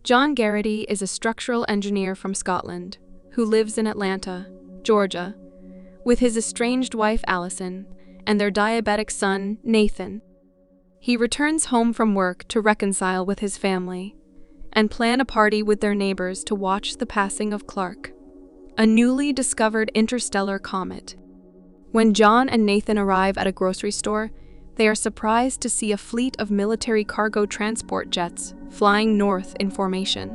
John Garrity is a structural engineer from Scotland who lives in Atlanta, Georgia, with his estranged wife Allison and their diabetic son Nathan. He returns home from work to reconcile with his family and plan a party with their neighbors to watch the passing of Clark, a newly discovered interstellar comet. When John and Nathan arrive at a grocery store, they are surprised to see a fleet of military cargo transport jets flying north in formation.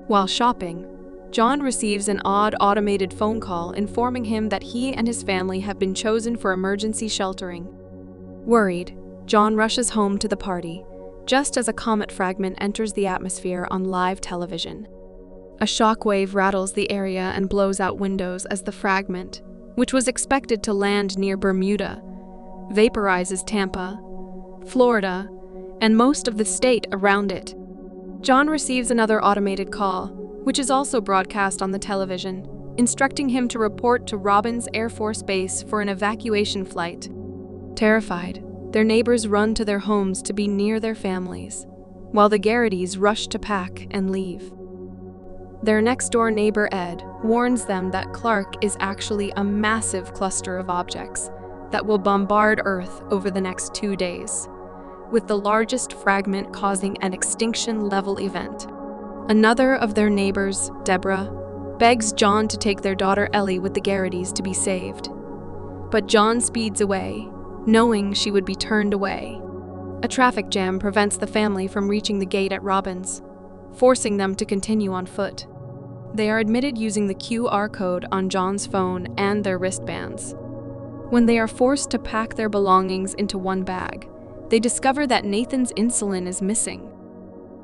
While shopping, John receives an odd automated phone call informing him that he and his family have been chosen for emergency sheltering. Worried, John rushes home to the party, just as a comet fragment enters the atmosphere on live television. A shockwave rattles the area and blows out windows as the fragment, which was expected to land near Bermuda, vaporizes Tampa, Florida, and most of the state around it. John receives another automated call, which is also broadcast on the television, instructing him to report to Robins Air Force Base for an evacuation flight. Terrified, their neighbors run to their homes to be near their families, while the Garritys rush to pack and leave. Their next-door neighbor Ed warns them that Clark is actually a massive cluster of objects that will bombard Earth over the next 2 days, with the largest fragment causing an extinction-level event. Another of their neighbors, Deborah, begs John to take their daughter Ellie with the Garritys to be saved. But John speeds away, knowing she would be turned away. A traffic jam prevents the family from reaching the gate at Robins, forcing them to continue on foot. They are admitted using the QR code on John's phone and their wristbands. When they are forced to pack their belongings into one bag, they discover that Nathan's insulin is missing.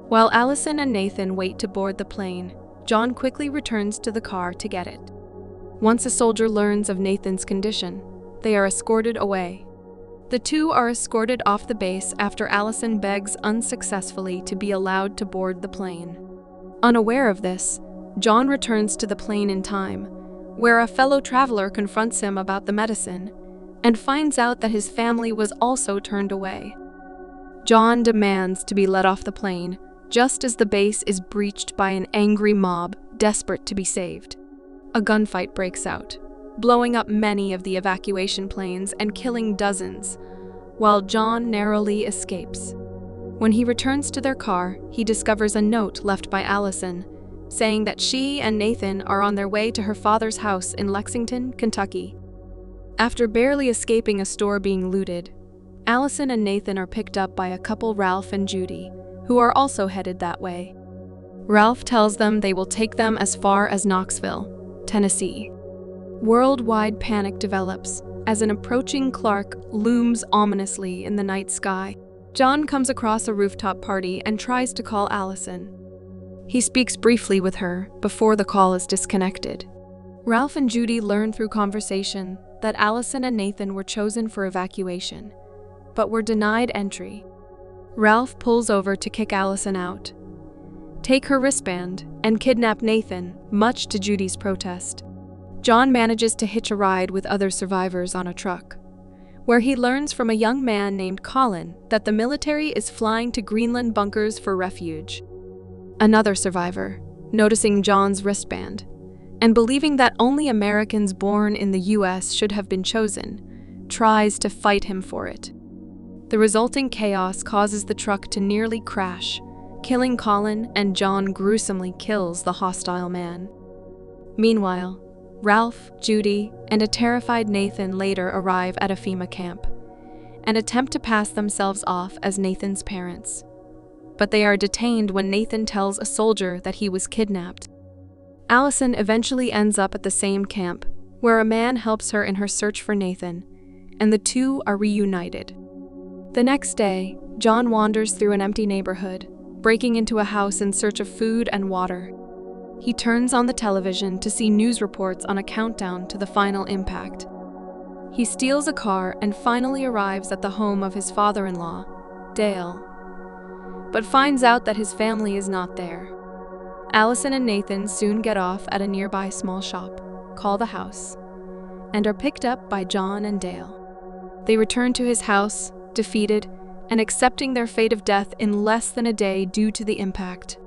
While Allison and Nathan wait to board the plane, John quickly returns to the car to get it. Once a soldier learns of Nathan's condition, they are escorted away. The two are escorted off the base after Allison begs unsuccessfully to be allowed to board the plane. Unaware of this, John returns to the plane in time, where a fellow traveler confronts him about the medicine and finds out that his family was also turned away. John demands to be let off the plane, just as the base is breached by an angry mob desperate to be saved. A gunfight breaks out, blowing up many of the evacuation planes and killing dozens, while John narrowly escapes. When he returns to their car, he discovers a note left by Allison, saying that she and Nathan are on their way to her father's house in Lexington, Kentucky. After barely escaping a store being looted, Allison and Nathan are picked up by a couple, Ralph and Judy, who are also headed that way. Ralph tells them they will take them as far as Knoxville, Tennessee. Worldwide panic develops as an approaching Clark looms ominously in the night sky. John comes across a rooftop party and tries to call Allison. He speaks briefly with her before the call is disconnected. Ralph and Judy learn through conversation that Allison and Nathan were chosen for evacuation, but were denied entry. Ralph pulls over to kick Allison out, take her wristband, and kidnap Nathan, much to Judy's protest. John manages to hitch a ride with other survivors on a truck, where he learns from a young man named Colin that the military is flying to Greenland bunkers for refuge. Another survivor, noticing John's wristband, and believing that only Americans born in the US should have been chosen, tries to fight him for it. The resulting chaos causes the truck to nearly crash, killing Colin, and John gruesomely kills the hostile man. Meanwhile, Ralph, Judy, and a terrified Nathan later arrive at a FEMA camp and attempt to pass themselves off as Nathan's parents. But they are detained when Nathan tells a soldier that he was kidnapped. Allison eventually ends up at the same camp, where a man helps her in her search for Nathan, and the two are reunited. The next day, John wanders through an empty neighborhood, breaking into a house in search of food and water. He turns on the television to see news reports on a countdown to the final impact. He steals a car and finally arrives at the home of his father-in-law, Dale, but finds out that his family is not there. Allison and Nathan soon get off at a nearby small shop, call the house, and are picked up by John and Dale. They return to his house, defeated, and accepting their fate of death in less than a day due to the impact.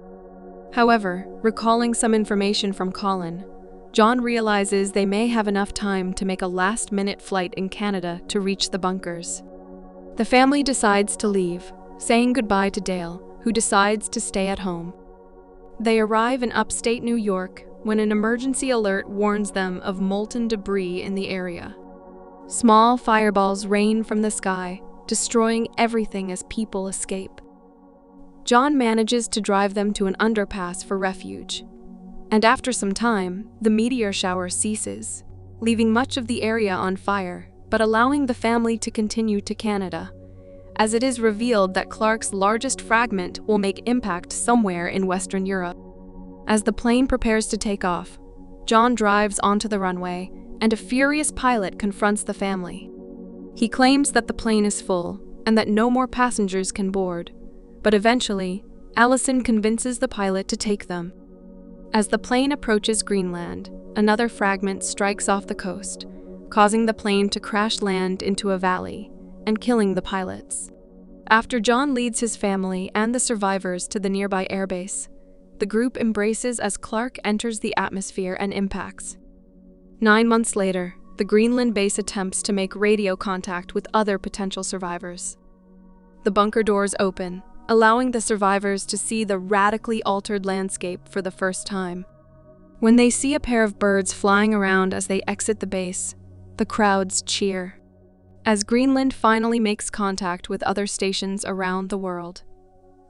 However, recalling some information from Colin, John realizes they may have enough time to make a last-minute flight in Canada to reach the bunkers. The family decides to leave, saying goodbye to Dale, who decides to stay at home. They arrive in upstate New York when an emergency alert warns them of molten debris in the area. Small fireballs rain from the sky, destroying everything as people escape. John manages to drive them to an underpass for refuge. And after some time, the meteor shower ceases, leaving much of the area on fire, but allowing the family to continue to Canada, as it is revealed that Clark's largest fragment will make impact somewhere in Western Europe. As the plane prepares to take off, John drives onto the runway, and a furious pilot confronts the family. He claims that the plane is full, and that no more passengers can board, but eventually, Allison convinces the pilot to take them. As the plane approaches Greenland, another fragment strikes off the coast, causing the plane to crash land into a valley and killing the pilots. After John leads his family and the survivors to the nearby airbase, the group embraces as Clark enters the atmosphere and impacts. 9 months later, the Greenland base attempts to make radio contact with other potential survivors. The bunker doors open, allowing the survivors to see the radically altered landscape for the first time. When they see a pair of birds flying around as they exit the base, the crowds cheer. As Greenland finally makes contact with other stations around the world,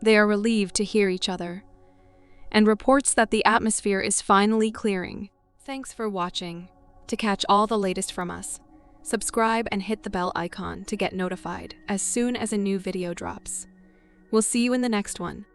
they are relieved to hear each other, and reports that the atmosphere is finally clearing. Thanks for watching. To catch all the latest from us, subscribe and hit the bell icon to get notified as soon as a new video drops. We'll see you in the next one.